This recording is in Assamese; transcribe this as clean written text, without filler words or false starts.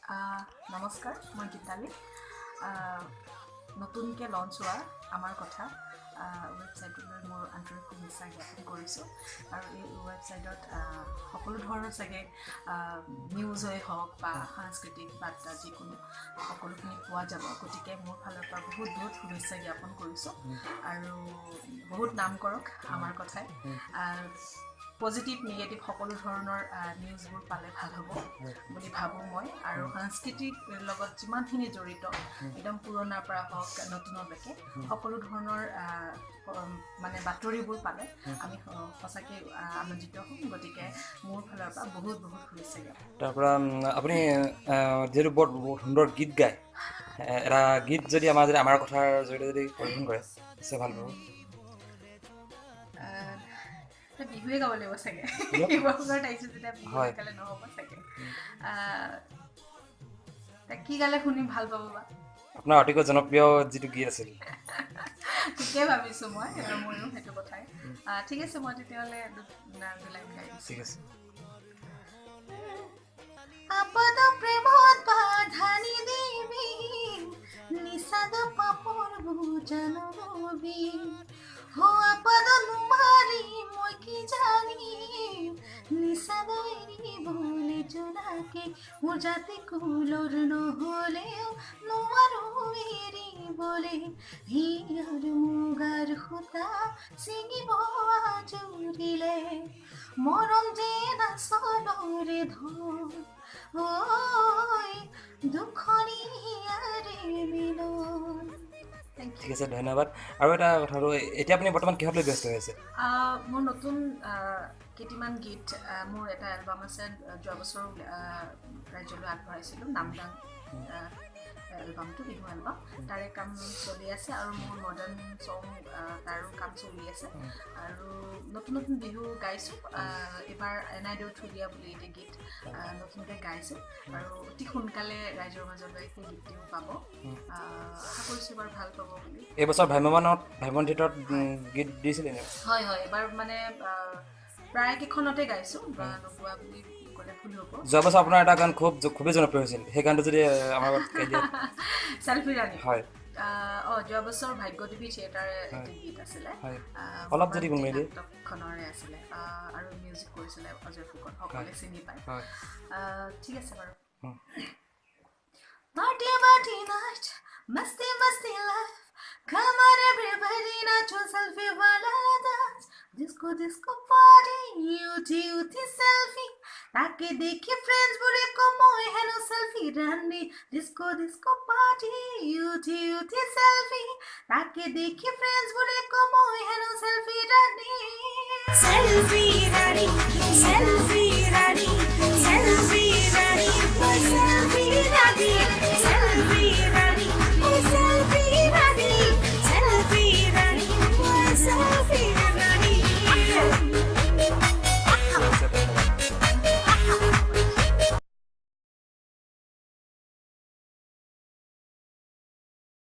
নমস্কাৰ মই গীতালি নতুনকৈ লঞ্চ হোৱা আমাৰ কথা ৱেবছাইটলৈ মোৰ আন্তৰিক শুভেচ্ছা জ্ঞাপন কৰিছোঁ আৰু এই ৱেবছাইটত সকলো ধৰণৰ চাগে নিউজেই হওক বা সাংস্কৃতিক বাৰ্তা যিকোনো সকলোখিনি পোৱা যাব গতিকে মোৰ ফালৰ পৰা বহুত বহুত শুভেচ্ছা জ্ঞাপন কৰিছোঁ আৰু বহুত নাম কৰক আমাৰ কথাই পজিটিভ নিগেটিভ সকলো ধৰণৰ নিউজবোৰ পালে ভাল হ'ব বুলি ভাবোঁ মই আৰু সাংস্কৃতিক লগত যিমানখিনি জড়িত একদম পুৰণাৰ পৰা হওক নতুনলৈকে সকলো ধৰণৰ মানে বাতৰিবোৰ পালে আমি সঁচাকৈ আনন্দিত হ'ম গতিকে মোৰ ফালৰ পৰা বহুত বহুত শুভেচ্ছা জ্ঞাপন তাৰ পৰা আপুনি যিহেতু বৰ সুন্দৰ গীত গায় এটা গীত যদি আমাৰ কথাৰ জৰিয়তে যদি পৰিৱেশন কৰে নিশ্চয় ভাল পাব বিহুৱে গাব লাগিব চাগে শিৱসাগৰত আহিছোঁ যেতিয়া বিহু গালে নহ'ব চাগে কি গালে শুনি ভাল পাব বা আপোনাৰ অতিকৈ জনপ্ৰিয় যিটো গীত আছিল ঠিকে ভাবিছোঁ মই ময়ো সেইটো কথাই ঠিক আছে মই তেতিয়াহ'লে দুলাইন গাই দিছোঁ ঠিক আছে আপদ প্ৰেমত বাধানি দিবি নিষাদ পাপৰ বুজান নবি হো আপদ নোৱাৰি মই কি জানি নিষাদ এৰিবলৈ জোনাকে মোৰ জাতি কুলৰ নহ'লেও নোৱাৰো এৰিবলৈ হিয়াৰ মুগাৰ সূতা ছিঙিব আজুৰিলে মৰম যে নাচলৰে ধন ঐ দুখনিয়াৰে মিলন ঠিক আছে ধন্যবাদ আৰু এটা কথা আৰু এতিয়া আপুনি বৰ্তমান কিহত লৈ ব্যস্ত হৈ আছে মোৰ নতুন কেইটামান গীত মোৰ এটা এলবাম আছে যোৱা বছৰ ৰাজ্যলৈ আগবঢ়াইছিলোঁ নামদাং এলবামটো বিহু এলবাম তাৰে কাম চলি আছে আৰু মোৰ মডাৰ্ণ চং তাৰো কাম চলি আছে আৰু নতুন নতুন বিহু গাইছোঁ এইবাৰ এনাইদেউ থুলীয়া বুলি এটা গীত নতুনকৈ গাইছোঁ আৰু অতি সোনকালে ৰাইজৰ মাজলৈ সেই গীতটিও পাব আশা কৰিছোঁ এবাৰ ভাল পাব বুলি এইবছৰ ভাইমন থিয়েটাৰত গীত দিছিলে হয় হয় এবাৰ মানে প্ৰায় কেইখনতে গাইছোঁ নোপোৱা বুলি ক'লে ভুল হ'ব যোৱা বছৰ আপোনাৰ এটা গান খুবেই জনপ্ৰিয় হৈছিল সেই গানটো যদি আমাৰ গাই দিয়ে চেল্ফি ৰাণী হয় যোৱা বছৰ ভাগ্যদেৱী থিয়েটাৰ এটা গীত আছিলে অলপ যদি গুণগাই দিয়ে খনৰে আছিলে আৰু মিউজিক কৰিছিলে অজয় ফুকন সকলোৱে চিনি পায় ঠিক আছে বাৰু Party, party night, masti, masti life. Come on everybody, not your selfie wala dance. Disco, disco party, uti selfie. Take dekhi friends bure ko moy hello selfie ranni. Disco, disco party, uti selfie. Take dekhi friends bure ko moy hello selfie ranni. Selfie ranni, selfie ranni.